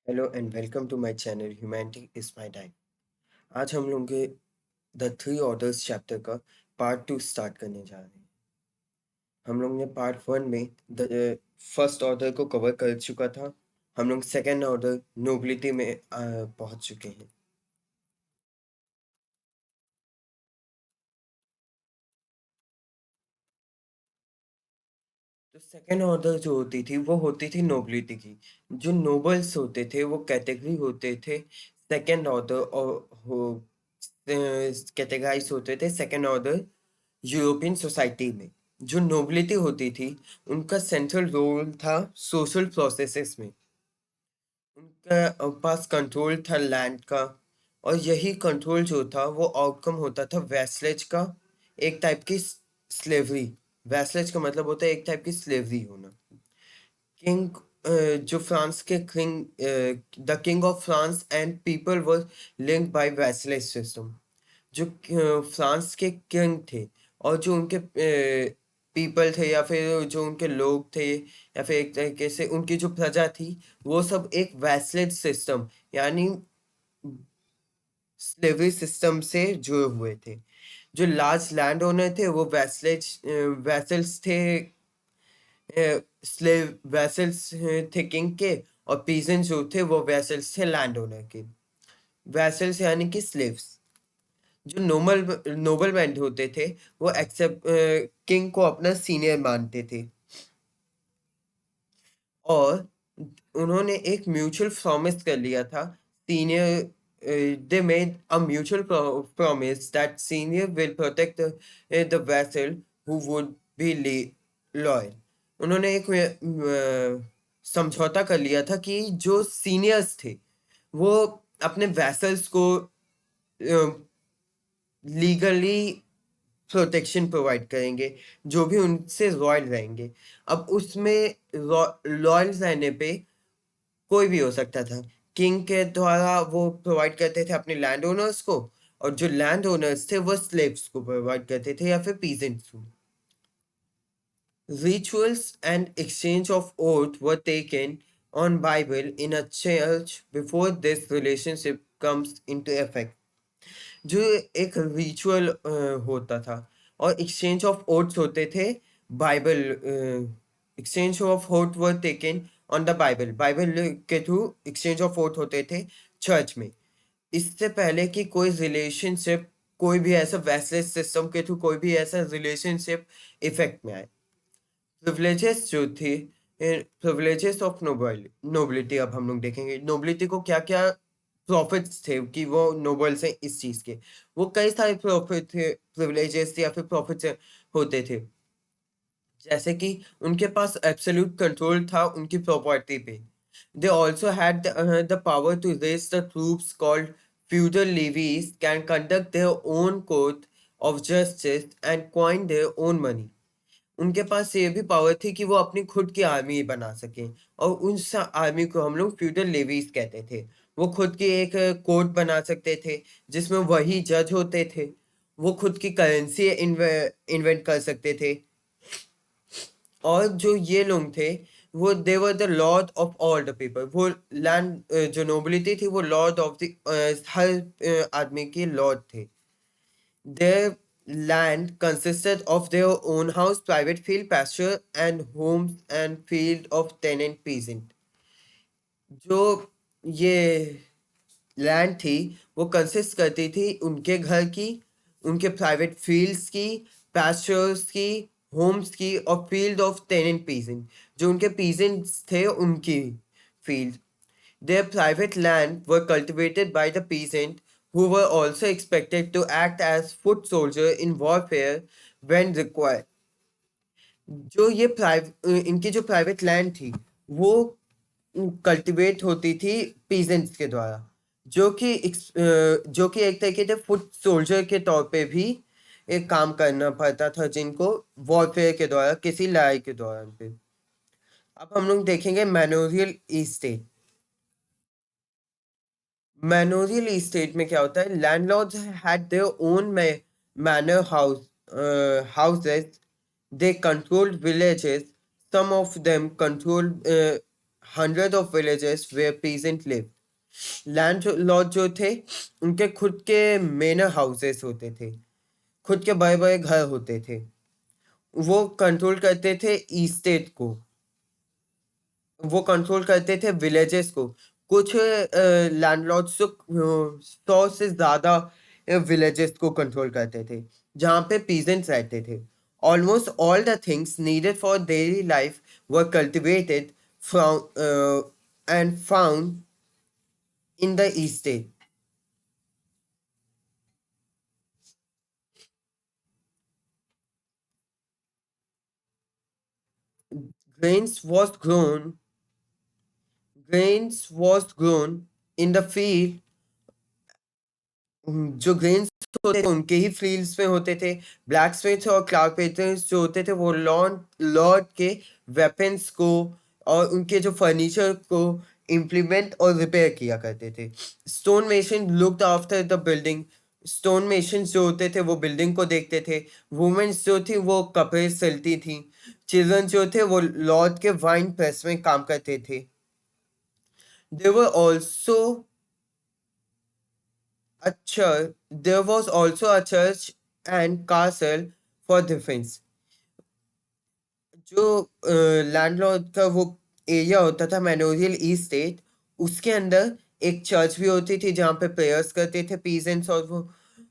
Hello and welcome to my channel humanity is my time. आज हम लोग के द थ्री ऑर्डर्स चैप्टर का पार्ट 2 स्टार्ट करने जा रहे हैं। हम लोग ने पार्ट 1 में द फर्स्ट ऑर्डर को कवर कर चुका था। हम लोग सेकेंड ऑर्डर नोबिलिटी में पहुंच चुके हैं। तो सेकेंड ऑर्डर जो होती थी वो होती थी नोबिलिटी की। जो नोबल्स होते थे वो कैटेगरी होते थे सेकेंड ऑर्डर और हो कैटेगराइज होते थे सेकेंड ऑर्डर यूरोपियन सोसाइटी में। जो नोबिलिटी होती थी उनका सेंट्रल रोल था सोशल प्रोसेसेस में। उनका पास कंट्रोल था लैंड का, और यही कंट्रोल जो था वो आउटकम होता था वैसलेज का, एक टाइप की स्लेवरी। वैसलेज का मतलब होता है एक टाइप की स्लेवरी होना। किंग जो फ्रांस के king, the king of France and people were linked by vassalage system. जो फ्रांस के किंग थे और जो उनके पीपल थे या फिर जो उनके लोग थे या फिर एक तरीके से उनकी जो प्रजा थी, वो सब एक वैसलेज सिस्टम यानी स्लेवरी सिस्टम से जुड़े हुए थे। जो लार्ज लैंड ओनर थे वो वैसल्स थे, स्लेव वैसल्स थे किंग के। और पीजेंट जो थे वो वैसल्स थे लैंड ओनर के। वैसल्स यानी कि स्लेव्स। जो नोबल मैन होते थे वो एक्सेप्ट किंग को अपना सीनियर मानते थे, और उन्होंने एक म्यूचुअल प्रॉमिस कर लिया था। Senior they made a mutual promise that senior will protect the vessel who would be loyal. उन्होंने एक समझौता कर लिया था कि जो सीनियर्स थे वो अपने वैसल्स को लीगली प्रोटेक्शन प्रोवाइड करेंगे, जो भी उनसे रॉयल रहेंगे। अब उसमें लॉयल रहने पे कोई भी हो सकता था। किंग के द्वारा वो प्रोवाइड करते थे अपने लैंड ओनर्स को, और जो लैंड ओनर्स थे वो स्लेव्स को प्रोवाइड करते थे या फिर पीजेंट्स को। Rituals and exchange of oath were taken on Bible in a church before this relationship comes into effect. जो एक रिचुअल होता था और एक्सचेंज ऑफ ओट्स होते थे। Bible exchange of oath were taken on the Bible. Bible के through exchange of oath होते थे चर्च में। इससे पहले कि कोई रिलेशनशिप, कोई भी ऐसा वैसलेस सिस्टम के थ्रू कोई भी ऐसा रिलेशनशिप इफेक्ट में आए। प्रिविलेजेस जो थी, प्रिविलेजेस ऑफ नोबिलिटी। अब हम लोग देखेंगे नोबिलिटी को क्या क्या प्रॉफिट्स थे कि वो नोबल्स हैं इस चीज के। वो कई सारे प्रॉफिट थे, प्रिविलेजेस या फिर प्रॉफिट्स होते थे। जैसे कि उनके पास एब्सोल्यूट कंट्रोल था उनकी प्रॉपर्टी पे। They also had the power to raise the troops called feudal levies, can conduct their own court of justice and coin their own money। उनके पास ये भी पावर थी कि वो अपनी खुद की आर्मी बना सकें, और उस आर्मी को हम लोग फ्यूडल लेवीज कहते थे। वो खुद की एक कोर्ट बना सकते थे जिसमें वही जज होते थे। वो खुद की करेंसी इन्वेंट कर सकते थे, और जो ये लोग थे वो they were the lord of all the people. वो लैंड जो नोबिलिटी थी वो लॉर्ड ऑफ द हर आदमी के लॉर्ड थे। Their land consisted of their own house, private field, pasture, and homes and field of tenant peasant। जो ये land थी वो कंसिस्ट करती थी उनके घर की, उनके प्राइवेट फील्ड्स की, पैस्चर्स की, होम्स की, और फील्ड ऑफ टेनेंट पीजेंट, जो उनके पीजेंट्स थे उनकी field. Their private land were cultivated by the peasant, who were also expected to act as foot soldier in warfare when required। जो ये इनकी जो प्राइवेट लैंड थी वो कल्टीवेट होती थी पीजेंट्स के द्वारा, जो कि एक तरीके से फुट सोल्जर के तौर पे भी एक काम करना पड़ता था जिनको वॉरफेयर के द्वारा किसी लड़ाई के दौरान पे। अब हम लोग देखेंगे मैनोरियल ईस्टेट। मैनोरियल इस्टेट में क्या होता है, landlords had their own manor houses. They controlled villages, some of them controlled hundreds of villages where peasants lived. Landlord जो थे उनके खुद के मेनर हाउसेस होते थे, खुद के बड़े बड़े घर होते थे। वो कंट्रोल करते थे ईस्टेट को, वो कंट्रोल करते थे विलेजेस को। कुछ लैंडलॉर्ड्स तो 100 से ज़्यादा विलेजेस को कंट्रोल करते थे जहाँ पे पीजेंट्स रहते थे। Almost all the things needed for daily life were cultivated from and found in the estate. Grains was grown, grains was grown in the field। जो ग्रेन्स होते थे उनके ही फील्ड्स में होते थे। ब्लैक स्मिथ्स और क्लार्क पेटर्स जो होते थे वो लॉर्ड लॉर्ड के वेपन्स को और उनके जो फर्नीचर को इम्प्लीमेंट और रिपेयर किया करते थे। Stone mason looked after the building. Stone mason जो होते थे वो बिल्डिंग को देखते थे। वुमेन्स जो थी वो कपड़े सिलती थी। चिल्ड्रन जो थे वो लॉर्ड के वाइन प्रेस में काम करते थे। There were also a church, there was also a church and castle for defense। जो लैंडलॉर्ड का वो एरिया होता था मेमोरियल ईस्टेट, उसके अंदर एक चर्च भी होती थी जहाँ पे प्रेयर्स करते थे पीजेंट्स और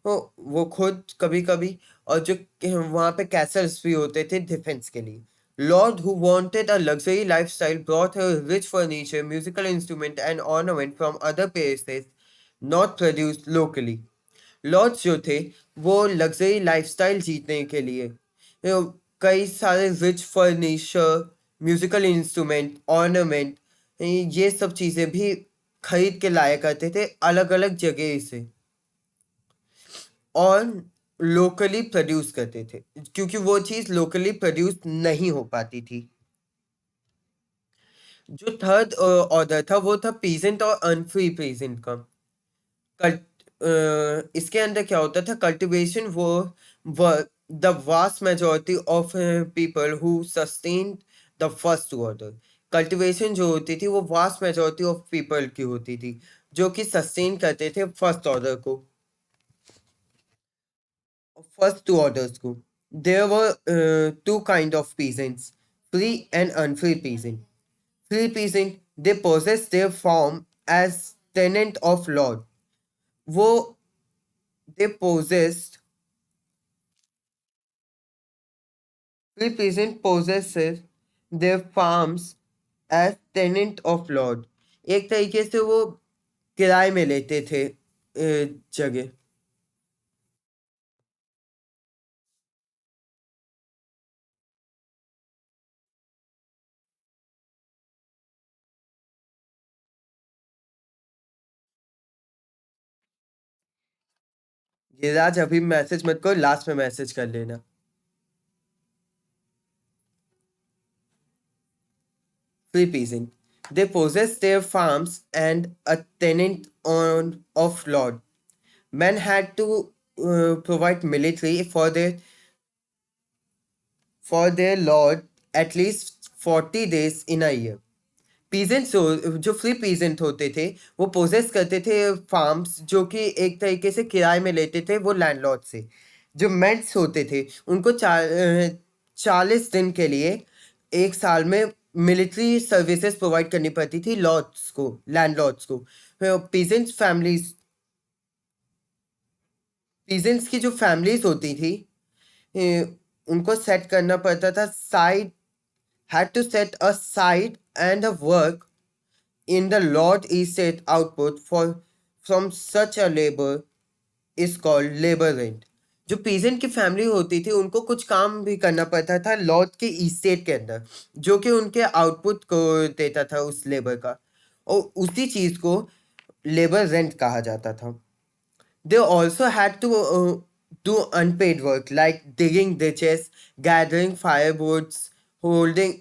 वो खुद कभी कभी। और जो वहाँ पे कैसल्स भी होते थे डिफेंस के लिए। Lord who wanted a luxury lifestyle brought her rich furniture, musical instrument and ornament from other places not produced locally। Lords जो थे वो लग्जरी लाइफस्टाइल जीतने के लिए कई सारे rich furniture, musical instrument, ornament, ये सब चीज़ें भी खरीद के लाया करते थे अलग अलग जगह से और लोकली प्रोड्यूस करते थे क्योंकि वो चीज़ लोकली प्रोड्यूस नहीं हो पाती थी। जो थर्ड ऑर्डर था वो था पीजेंट और अनफ्री पीजेंट का। इसके अंदर क्या होता था, कल्टिवेशन वो the vast majority of people who sustain the first order. Cultivation जो होती थी वो वास्ट मेजोरिटी ऑफ पीपल की होती थी जो कि सस्टेन करते थे फर्स्ट ऑर्डर को, फर्स्ट टू ऑर्डर्स को। There were two kind of peasants, free and unfree peasant. Free peasant they possess their farm as tenant of lord. वो they possessed Free peasant possesses their farms as tenant of lord। एक तरीके से वो किराए में लेते थे जगह। गिरिराज अभी मैसेज मत करो, लास्ट में मैसेज कर लेना। Free peasant they possess their farms and a tenant on of lord। Men had to provide military for their lord at least 40 days in a year। Peasants जो फ्री पीजेंट होते थे वो poses करते थे farms जो कि एक तरीके से किराए में लेते थे वो लैंडलॉर्ड से। जो मेंट्स होते थे उनको 40 दिन के लिए एक साल में मिलिट्री सर्विसेज प्रोवाइड करनी पड़ती थी लॉर्ड्स को, लैंडलॉर्ड्स को। पीजेंट्स फैमिलीज, पीजेंट्स की जो फैमिलीज होती थी उनको सेट करना पड़ता था side, had to set aside and a work in the Lord estate output for from such a labor is called labor rent। जो पीजेंट की फैमिली होती थी उनको कुछ काम भी करना पड़ता था लॉर्ड के ईस्टेट के अंदर जो कि उनके आउटपुट को देता था उस लेबर का, और उसी चीज को लेबर रेंट कहा जाता था। They also had to do unpaid work like digging ditches, gathering firewoods, holding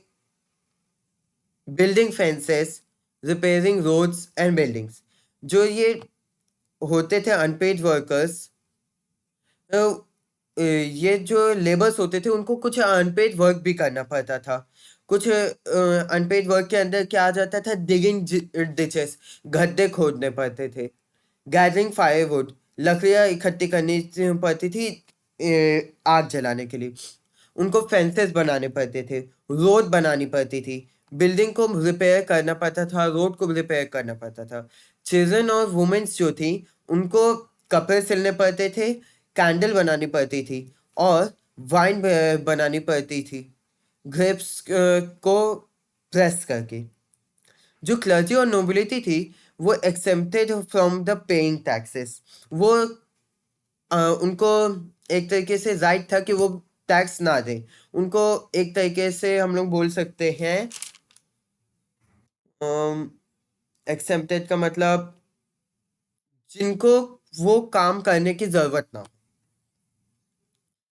building fences, repairing roads and buildings. जो ये होते थे अनपेड वर्कर्स, ये जो लेबर्स होते थे उनको कुछ अनपेड वर्क भी करना पड़ता था। कुछ अनपेड वर्क के अंदर क्या आ जाता था, डिगिंग डिचेस, गड्ढे खोदने पड़ते थे, गैदरिंग फायरवुड, लकड़ियाँ इकट्ठी करनी पड़ती थी आग जलाने के लिए, उनको फेंसेस बनाने पड़ते थे, रोड बनानी पड़ती थी, बिल्डिंग को रिपेयर करना पड़ता था, रोड को रिपेयर करना पड़ता था। चिल्ड्रन और वुमेन्स जो थी, उनको कपड़े सिलने पड़ते थे, कैंडल बनानी पड़ती थी, और वाइन बनानी पड़ती थी, ग्रेप्स को प्रेस करके। जो क्लर्जी और नोबिलिटी थी, वो exempted from the paying taxes. वो उनको एक तरीके से राइट था कि वो टैक्स ना दें। उनको एक तरीके से हम लोग बोल सकते हैं, एक्सेम्प्टेड का मतलब जिनको वो काम करने की जरूरत ना हो।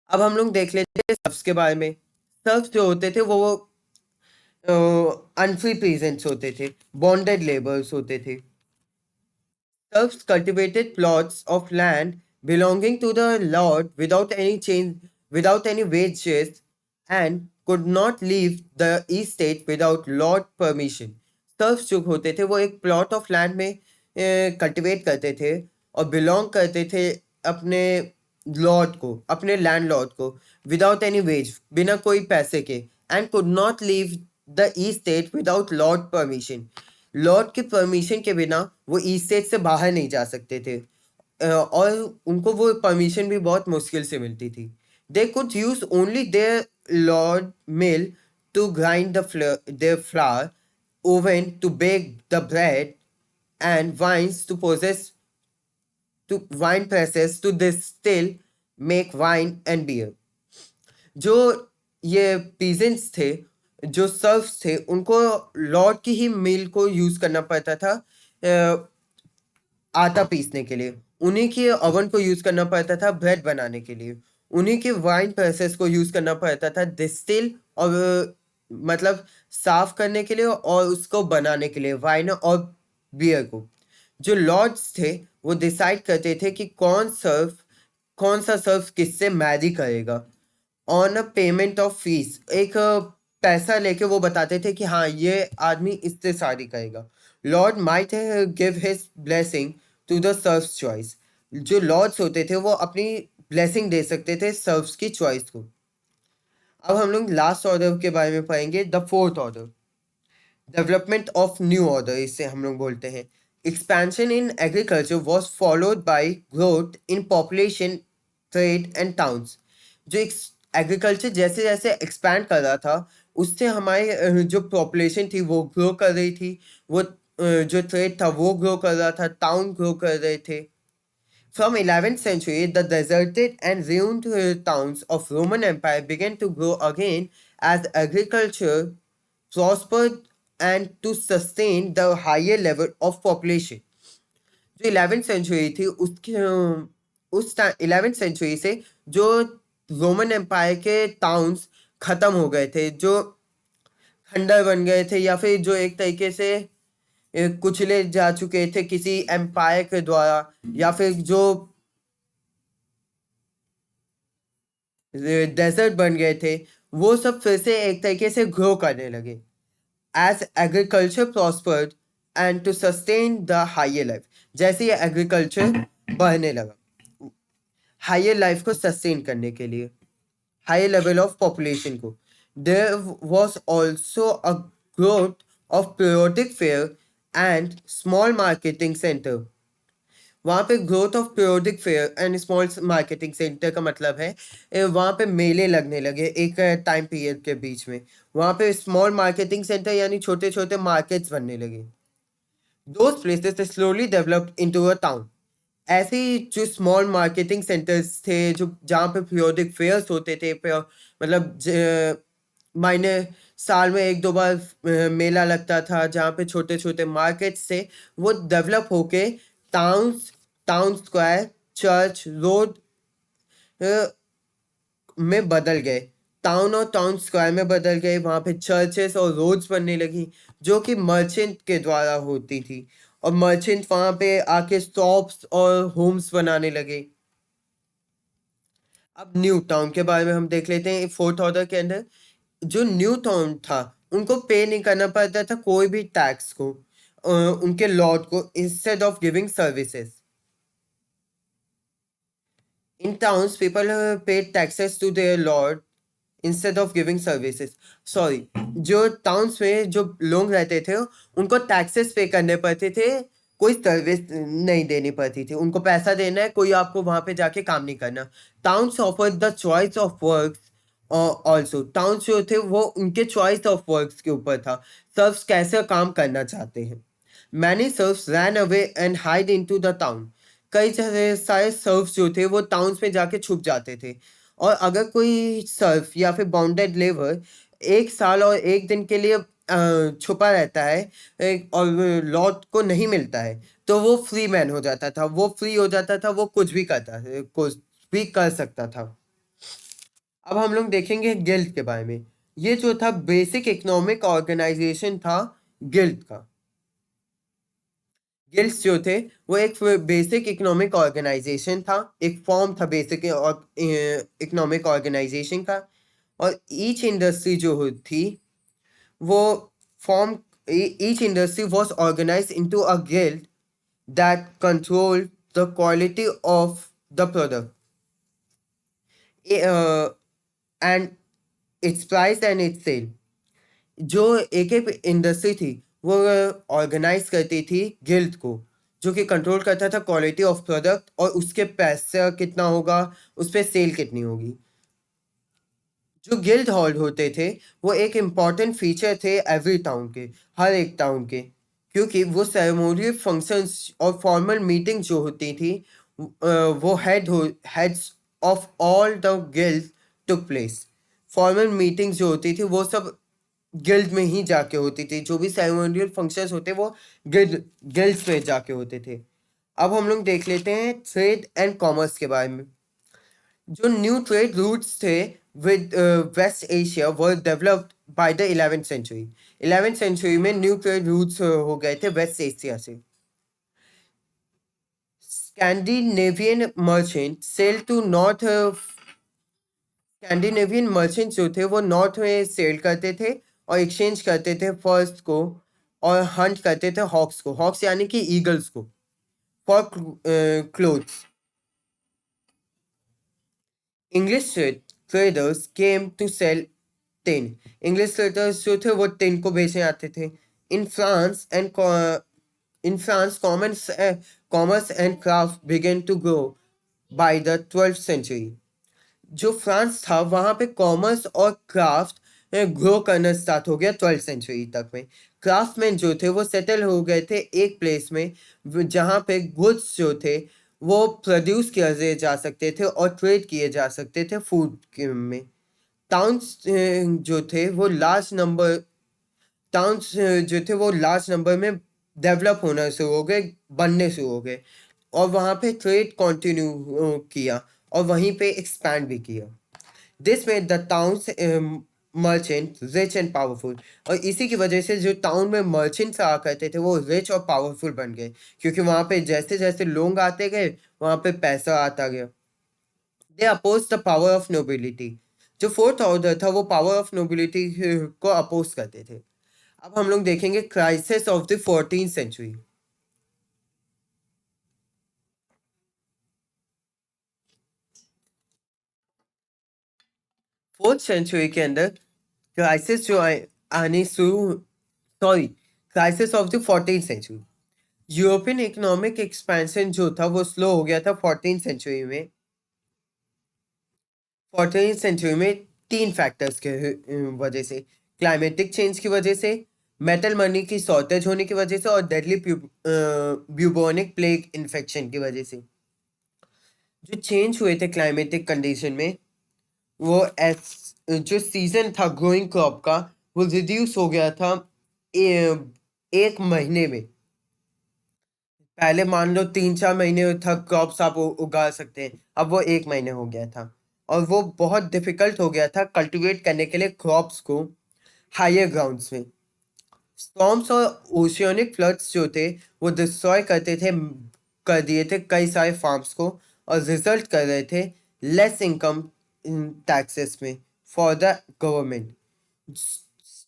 अब हम लोग देख लेते हैं सर्फ्स के बारे में। सर्फ्स जो होते थे वो अनफ्री पीजेंट्स होते थे, बॉन्डेड लेबर्स होते थे। Serfs cultivated plots of land belonging to the lord without any change, without any wages, and could not leave the estate without lord permission. Serfs जो होते थे वो एक प्लॉट ऑफ लैंड में कल्टिवेट करते थे और बिलोंग करते थे अपने लॉर्ड को, अपने लैंड लॉर्ड को, विदाउट एनी वेज, बिना कोई पैसे के, and could not leave the estate without Lord permission. Lord के परमिशन के बिना वो ईस्ट स्टेट से बाहर नहीं जा सकते थे। और उनको वो परमिशन भी बहुत मुश्किल से मिलती थी। They could use only their lord mill to grind their flour, oven to bake the bread, and wines to poses to wine presses to distil, make wine and beer. जो ये पीजेंट्स थे, जो सर्फ्स थे, उनको Lord की ही मिल को use करना पड़ता था आटा पीसने के लिए। उन्हीं के ओवन को यूज करना पड़ता था ब्रेड बनाने के लिए। उन्हीं के वाइन प्रोसेस को यूज करना पड़ता था डिस्टिल और मतलब साफ करने के लिए और उसको बनाने के लिए, वाइन और बियर को। जो लॉर्ड्स थे वो डिसाइड करते थे कि कौन सा सर्फ किससे मैरी करेगा। On a payment of fees, एक पैसा लेके वो बताते थे कि हाँ ये आदमी इससे शादी करेगा। Lord might give his blessing to the serfs choice. जो लॉर्ड्स होते थे वो अपनी ब्लेसिंग दे सकते थे सर्फ्स की चॉइस को। अब हम लोग लास्ट ऑर्डर के बारे में पढ़ेंगे, the fourth order, development of new order इसे हम लोग बोलते हैं। Expansion in agriculture was followed by growth in population, trade and towns. जो एग्रीकल्चर जैसे जैसे एक्सपैंड कर रहा था, उससे हमारे जो पॉपुलेशन थी वो ग्रो कर रही थी, वो जो ट्रेड था वो ग्रो कर रहा था, टाउन ग्रो कर रहे थे। From 11th century, the deserted and ruined towns of Roman Empire began to grow again as agriculture prospered and to sustain the higher level of population. जो 11th सेंचुरी थी उसके उस 11th सेंचुरी से जो Roman empire के towns खत्म हो गए थे, जो खंडर बन गए थे, या फिर जो एक तरीके से कुचले जा चुके थे किसी एम्पायर के द्वारा, या फिर जो डेजर्ट बन गए थे, वो सब फिर से एक तरीके से ग्रो करने लगे as agriculture prospered and to sustain the higher life. जैसे ये एग्रीकल्चर बढ़ने लगा हायर लाइफ को सस्टेन करने के लिए, हायर लेवल ऑफ पॉपुलेशन को, there was also a growth of periodic fair and small marketing centre. वहाँ पे growth of periodic fair and small marketing centre का मतलब है वहाँ पे मेले लगने लगे एक टाइम पीरियड के बीच में। वहाँ पे स्मॉल मार्केटिंग सेंटर यानी छोटे छोटे मार्केट्स बनने लगे। Those places slowly developed into a town. ऐसे ही जो स्मॉल मार्केटिंग सेंटर्स थे, जो जहाँ पे पीरियोडिक फेयर्स होते थे, मतलब महीने साल में एक दो बार मेला लगता था, जहाँ पे छोटे छोटे मार्केट्स थे, वो डेवलप होके towns, town square, church, road में बदल गए। टाउन और टाउन स्क्वायर में बदल गए, वहाँ पे चर्चेस और रोड्स बनने लगी जो कि मर्चेंट के द्वारा होती थी, और मर्चेंट वहाँ पे आके शॉप्स और होम्स बनाने लगे। अब न्यू टाउन के बारे में हम देख लेते हैं फोर्थ ऑर्डर के अंदर। जो न्यू टाउन था उनको पे नहीं करना पड़ता था कोई भी टैक्स को उनके लॉर्ड को instead of giving services. In towns, people paid taxes to their lord instead of giving services. Sorry, जो टाउन्स में जो लोग रहते थे उनको टैक्सेस पे करने पड़ते थे, कोई सर्विस नहीं देनी पड़ती थी. उनको पैसा देना है, कोई आपको वहां पे जाके काम नहीं करना. Towns offer the choice of work. Also towns जो थे वो उनके चॉइस ऑफ वर्क्स के ऊपर था, सर्व्स कैसे काम करना चाहते हैं. Many serves ran away and hide into the town. कई सारे सर्व्स जो थे वो टाउन्स में जाके छुप जाते थे. और अगर कोई सर्फ या फिर बाउंडेड लेबर 1 साल और 1 दिन के लिए छुपा रहता है और लॉट को नहीं मिलता है, तो वो फ्री मैन हो जाता था. वो फ्री हो जाता था, वो कुछ भी कर सकता था. अब हम लोग देखेंगे गिल्ड के बारे में. ये जो था बेसिक इकोनॉमिक ऑर्गेनाइजेशन था गिल्ड का. गिल्ड्स जो थे वो एक बेसिक इकोनॉमिक ऑर्गेनाइजेशन था, एक फॉर्म था बेसिक इकोनॉमिक ऑर्गेनाइजेशन का. और ईच इंडस्ट्री जो थी वो form each industry was organised into a guild that controlled the quality of the product and its price and its sale. जो एक एक इंडस्ट्री थी वो ऑर्गेनाइज करती थी गिल्ड को, जो कि कंट्रोल करता था क्वालिटी ऑफ प्रोडक्ट और उसके पैसा कितना होगा, उस पर सेल कितनी होगी. जो गिल्ड हॉल होते थे वो एक इम्पॉर्टेंट फीचर थे एवरी टाउन के, हर एक टाउन के. क्योंकि वो सेरेमोनियल फंक्शंस और फॉर्मल मीटिंग जो होती थी वो heads of all the guild took place. Formal meetings जो होती थी वो सब गिल्ड में ही जाके होती थी. जो भी सेरेमोनियल फंक्शंस होते वो गिल्ड्स में जाके होते थे. अब हम लोग देख लेते हैं ट्रेड एंड कॉमर्स के बारे में. जो न्यू ट्रेड रूट्स थे with West Asia were developed by the 11th century. 11th century में न्यू ट्रेड रूट्स हो गए थे वेस्ट एशिया से. Scandinavian merchant sail to north. Scandinavian merchant जो थे वो नॉर्थ में सेल करते थे और एक्सचेंज करते थे फर्स्ट को, और हंट करते थे हॉक्स को. हॉक्स यानी कि ईगल्स को, for cloths. English traders came to sell tin. English traders जो थे वो टिन को बेचने आते थे. In France and in France commerce and craft began to grow by the 12th century. जो फ्रांस था वहां पे कॉमर्स और क्राफ्ट ग्रो करना स्टार्ट हो गया 12th सेंचुरी तक में. क्राफ्टमैन जो थे वो सेटल हो गए थे एक प्लेस में जहाँ पे गुड्स जो थे वो प्रोड्यूस किए जा सकते थे और ट्रेड किए जा सकते थे फूड में. टाउन्स जो थे वो लार्ज नंबर टाउन्स जो थे वो लार्ज नंबर में डेवलप होना शुरू हो गए, बनने शुरू हो गए. और वहाँ पे ट्रेड कंटिन्यू किया और वहीं पे एक्सपैंड भी किया. This made the towns merchant rich and powerful. और इसी की वजह से जो टाउन में मर्चेंट्स आया करते थे वो रिच और पावरफुल बन गए, क्योंकि वहाँ पे जैसे जैसे लोग आते गए वहाँ पे पैसा आता गया. They oppose the power of nobility. जो फोर्थ ऑर्डर था वो पावर ऑफ नोबिलिटी को अपोज करते थे. अब हम लोग देखेंगे crisis of the 14th century. Fourth century के अंदर क्राइसिस जो आने शुरू sorry crisis of the 14th century. European economic expansion जो था वो स्लो हो गया था 14th सेंचुरी में. 14th सेंचुरी में 3 फैक्टर्स के वजह से. क्लाइमेटिक चेंज की वजह से, मेटल मनी की शॉर्टेज होने की वजह से, और डेडली ब्यूबोनिक प्लेग इन्फेक्शन की वजह से. जो चेंज हुए थे क्लाइमेटिक कंडीशन में वो जो सीजन था ग्रोइंग क्रॉप का वो रिड्यूस हो गया था 1 महीने में. पहले मान लो 3-4 महीने तक क्रॉप्स आप उगा सकते हैं, अब वो 1 महीने हो गया था. और वो बहुत डिफिकल्ट हो गया था कल्टीवेट करने के लिए क्रॉप्स को हायर ग्राउंड्स में. स्टॉर्म्स और ओशियनिक फ्लड्स जो थे वो डिस्ट्रॉय कर दिए थे कई सारे फार्म्स को, और रिजल्ट कर रहे थे लेस इनकम टैक्सेस में फॉर द गवर्नमेंट.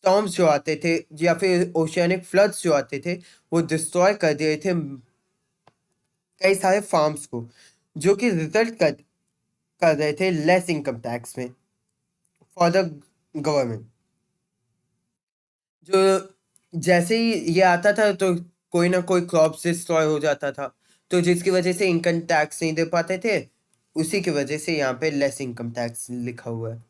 स्टॉर्म्स जो आते थे या फिर ओशियानिक फ्लड्स जो आते थे, वो डिस्ट्रॉय कर दिए थे कई सारे फार्म्स को, जो कि रिजल्ट कर रहे थे लेस इनकम टैक्स में फॉर द गवर्नमेंट। जो जैसे ही ये आता था तो कोई ना कोई क्रॉप डिस्ट्रॉय हो जाता था, तो जिसकी वजह से इनकम टैक्स नहीं दे पाते थे। उसी की वजह से यहाँ पे लेस इनकम टैक्स लिखा हुआ है।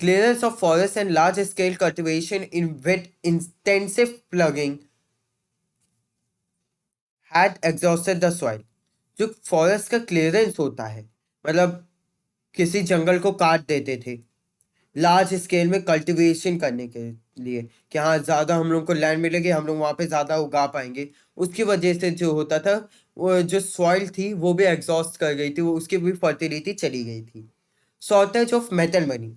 Clearance of forests and large-scale cultivation in wet intensive plugging had exhausted the soil। जो फॉरेस्ट का क्लियरेंस होता है, मतलब किसी जंगल को काट देते थे लार्ज स्केल में कल्टीवेशन करने के लिए, कि हाँ ज़्यादा हम लोग को लैंड मिलेगी, हम लोग वहाँ पे ज़्यादा उगा पाएंगे। उसकी वजह से जो होता था, वो जो सॉइल थी वो भी एग्जॉस्ट कर गई थी, वो उसकी भी फर्टिलिटी चली गई थी। Shortage of metal money.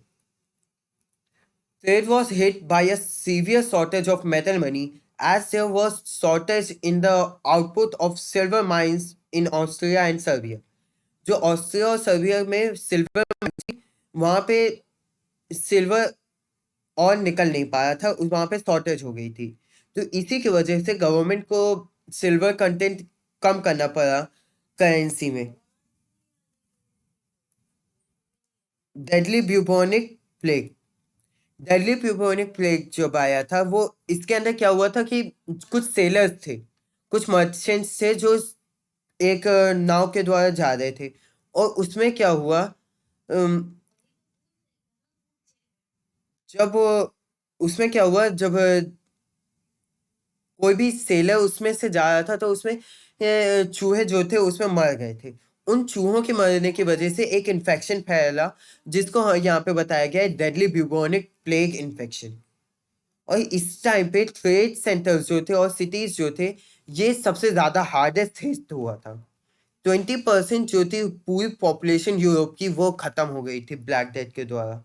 Trade was hit by a severe shortage of metal money, as there was shortage in the output of silver mines in Austria and Serbia। जो ऑस्ट्रिया और सर्बिया में silver, वहाँ पे silver और निकल नहीं पाया था, वहाँ पे शॉर्टेज हो गई थी। तो इसी की वजह से गवर्नमेंट को सिल्वर कंटेंट कम करना पड़ा करेंसी में। Deadly bubonic plague. Deadly bubonic plague जब आया था, वो इसके अंदर क्या हुआ था कि कुछ सेलर्स थे, कुछ मर्चेंट्स थे जो एक नाव के द्वारा जा रहे थे, और उसमें क्या हुआ, जब उसमें क्या हुआ, जब कोई भी सेलर उसमें से जा रहा था तो उसमें चूहे जो थे उसमें मर गए थे। उन चूहों के मरने की वजह से एक इन्फेक्शन फैला, जिसको यहाँ पे बताया गया है डेडली ब्यूबोनिक प्लेग इन्फेक्शन। और इस टाइम पे ट्रेड सेंटर्स जो थे और सिटीज जो थे, ये सबसे ज्यादा हार्डेस्ट हिट हुआ था। 20% जो थी पूरी पॉपुलेशन यूरोप की, वो खत्म हो गई थी ब्लैक डेथ के द्वारा।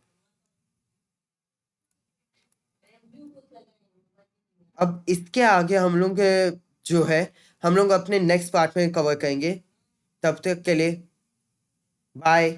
अब इसके आगे हम लोग जो है, हम लोग अपने नेक्स्ट पार्ट में कवर करेंगे। तब तक के लिए बाय।